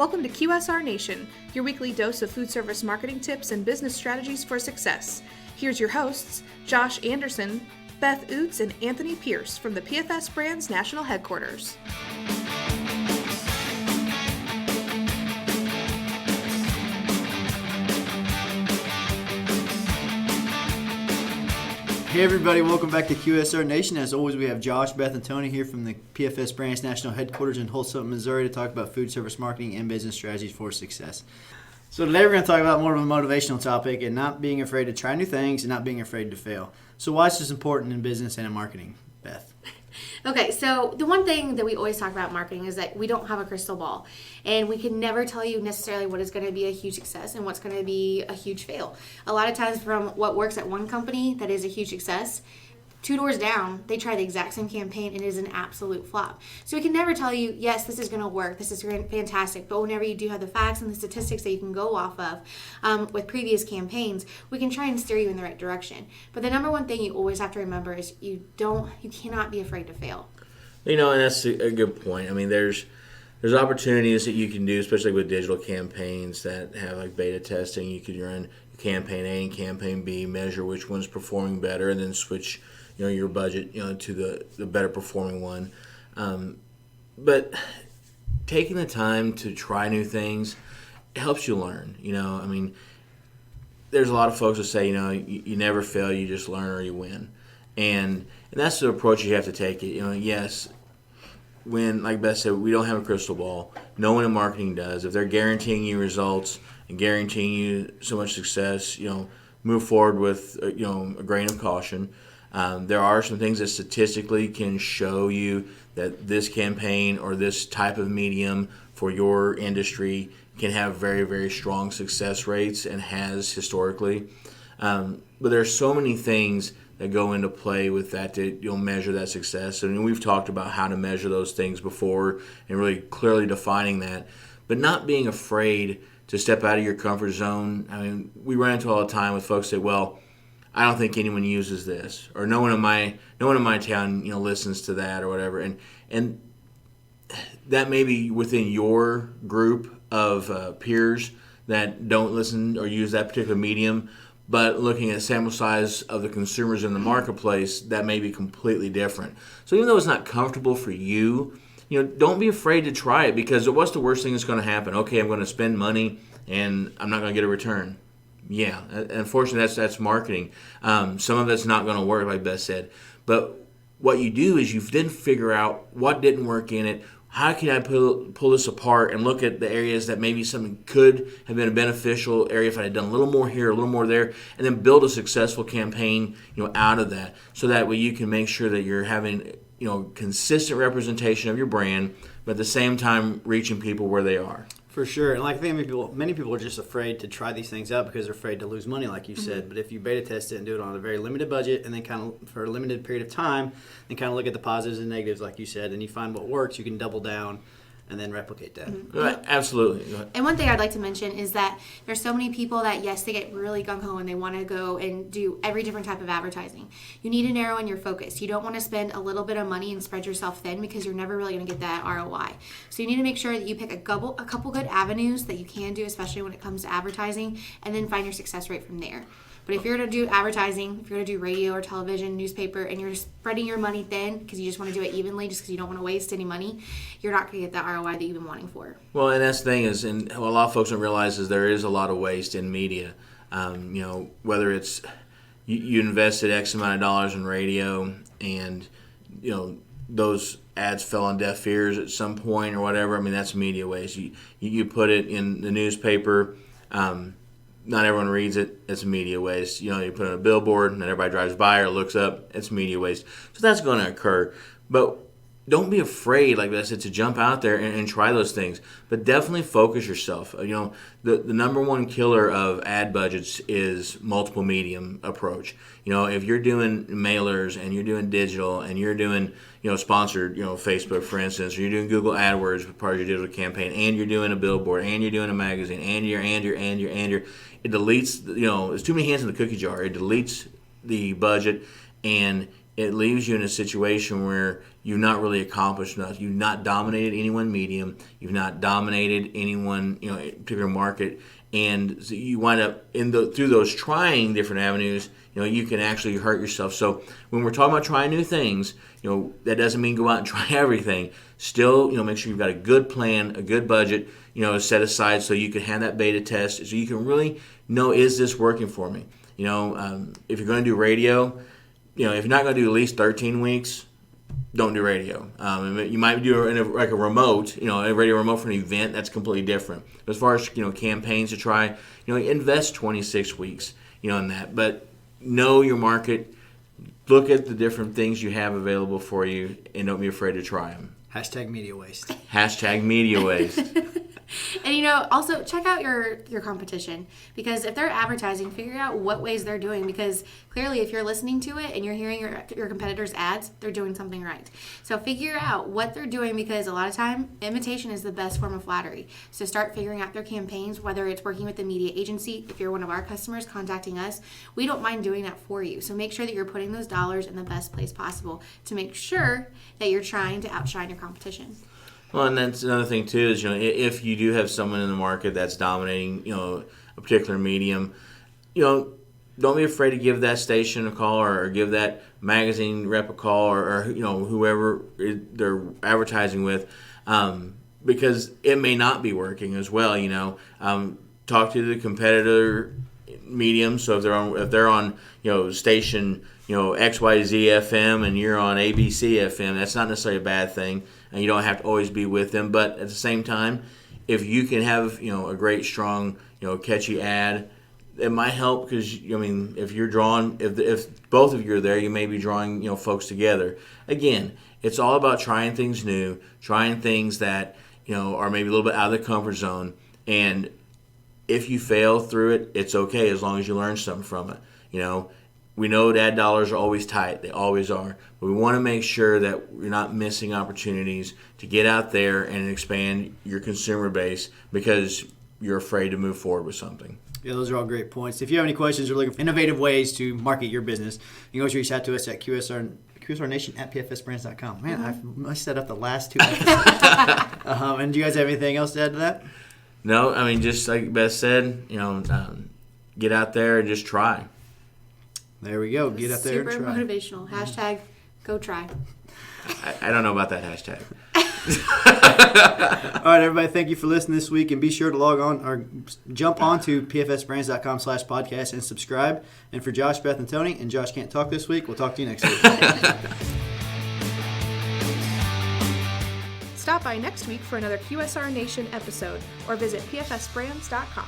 Welcome to QSR Nation, your weekly dose of food service marketing tips and business strategies for success. Here's your hosts, Josh Anderson, Beth Oots, and Anthony Pierce from the PFS Brands National Headquarters. Hey everybody, welcome back to QSR Nation. As always, we have Josh, Beth, and Tony here from the PFS Brands National Headquarters in Tulsa, Missouri to talk about food service marketing and business strategies for success. So today we're going to talk about more of a motivational topic and not being afraid to try new things and not being afraid to fail. So why is this important in business and in marketing, Beth? Okay, so the one thing that we always talk about in marketing is that we don't have a crystal ball, and we can never tell you necessarily what is going to be a huge success and what's going to be a huge fail. A lot of times from what works at one company that is a huge success, 2 doors down, they try the exact same campaign and it is an absolute flop. So we can never tell you, yes, this is going to work, this is fantastic, but whenever you do have the facts and the statistics that you can go off of with previous campaigns, we can try and steer you in the right direction. But the number one thing you always have to remember is you cannot be afraid to fail. You know, and that's a good point. I mean, there's opportunities that you can do, especially with digital campaigns that have like beta testing. You could run campaign A and campaign B, measure which one's performing better, and then switch your budget to the better performing one. But taking the time to try new things helps you learn. I mean, there's a lot of folks that say you never fail, you just learn or you win, and that's the approach you have to take it. Yes, when, like Beth said, we don't have a crystal ball. No one in marketing does. If they're guaranteeing you results and guaranteeing you so much success, move forward with a grain of caution. There are some things that statistically can show you that this campaign or this type of medium for your industry can have very, very strong success rates and has historically. But there are so many things that go into play with that you'll measure that success. And we've talked about how to measure those things before and really clearly defining that. But not being afraid to step out of your comfort zone. I mean, we run into all the time with folks that, well, I don't think anyone uses this, or no one in my town listens to that or whatever, and that may be within your group of peers that don't listen or use that particular medium. But looking at sample size of the consumers in the marketplace, that may be completely different. So even though it's not comfortable for you, don't be afraid to try it, because what's the worst thing that's going to happen? Okay, I'm going to spend money and I'm not going to get a return. Yeah, unfortunately, that's marketing. Some of it's not going to work, like Beth said. But what you do is you then figure out what didn't work in it. How can I pull this apart and look at the areas that maybe something could have been a beneficial area if I had done a little more here, a little more there, and then build a successful campaign, out of that. So that way you can make sure that you're having, consistent representation of your brand, but at the same time reaching people where they are. For sure. And like I think many people are just afraid to try these things out because they're afraid to lose money, like you said. But if you beta test it and do it on a very limited budget and then kind of for a limited period of time, then kind of look at the positives and negatives, like you said, and you find what works, you can double down and then replicate that. Right, absolutely. And one thing I'd like to mention is that there's so many people that, yes, they get really gung-ho and they want to go and do every different type of advertising. You need to narrow in your focus. You don't want to spend a little bit of money and spread yourself thin, because you're never really going to get that ROI. So you need to make sure that you pick a couple good avenues that you can do, especially when it comes to advertising, and then find your success rate from there. But if you're going to do advertising, if you're going to do radio or television, newspaper, and you're spreading your money thin because you just want to do it evenly just because you don't want to waste any money, you're not going to get that ROI that you've been wanting for. Well, and that's the thing is, and what a lot of folks don't realize is there is a lot of waste in media. Whether it's you invested X amount of dollars in radio and, those ads fell on deaf ears at some point or whatever. I mean, that's media waste. You put it in the newspaper. Not everyone reads it. It's media waste. You put it on a billboard and then everybody drives by or looks up. It's media waste. So that's going to occur. But don't be afraid, like I said, to jump out there and try those things. But definitely focus yourself. The number one killer of ad budgets is multiple medium approach. If you're doing mailers and you're doing digital and you're doing, sponsored, Facebook, for instance, or you're doing Google AdWords with part of your digital campaign, and you're doing a billboard, and you're doing a magazine, and you're, it deletes, there's too many hands in the cookie jar. It deletes the budget, and it leaves you in a situation where you've not really accomplished enough. You've not dominated any one medium. You've not dominated any one particular market, and so you wind up through those trying different avenues. You can actually hurt yourself. So when we're talking about trying new things, that doesn't mean go out and try everything. Still, make sure you've got a good plan, a good budget, set aside so you can have that beta test, so you can really know, is this working for me? If you're going to do radio, if you're not going to do at least 13 weeks, don't do radio. You might do it in a remote, a radio remote for an event. That's completely different. As far as campaigns to try, invest 26 weeks, in that. But know your market. Look at the different things you have available for you, and don't be afraid to try them. Hashtag media waste. Hashtag media waste. And also check out your competition, because if they're advertising, figure out what ways they're doing, because clearly if you're listening to it and you're hearing your competitors' ads, they're doing something right. So figure out what they're doing, because a lot of time imitation is the best form of flattery. So start figuring out their campaigns, whether it's working with the media agency. If you're one of our customers contacting us, we don't mind doing that for you. So make sure that you're putting those dollars in the best place possible to make sure that you're trying to outshine your competition. Well, and that's another thing too is if you do have someone in the market that's dominating a particular medium, don't be afraid to give that station a call or give that magazine rep a call or whoever they're advertising with, because it may not be working as well. Talk to the competitor medium. So if they're on station XYZ FM and you're on ABC FM, that's not necessarily a bad thing. And you don't have to always be with them, but at the same time, if you can have a great, strong, catchy ad, it might help, because if you're drawing, if both of you are there, you may be drawing folks together. Again, it's all about trying things new, trying things that are maybe a little bit out of the comfort zone, and if you fail through it, it's okay as long as you learn something from it. We know ad dollars are always tight. They always are. But we want to make sure that you're not missing opportunities to get out there and expand your consumer base because you're afraid to move forward with something. Yeah, those are all great points. If you have any questions or looking for innovative ways to market your business, you can always reach out to us at QSR Nation at pfsbrands.com. Man, I've messed that up the last two episodes. And do you guys have anything else to add to that? No, just like Beth said, get out there and just try. There we go. Get out there and try. Super motivational. Hashtag go try. I don't know about that hashtag. All right, everybody. Thank you for listening this week, and be sure to log on or jump on to pfsbrands.com/podcast and subscribe. And for Josh, Beth, and Tony, and Josh can't talk this week, we'll talk to you next week. Stop by next week for another QSR Nation episode or visit pfsbrands.com.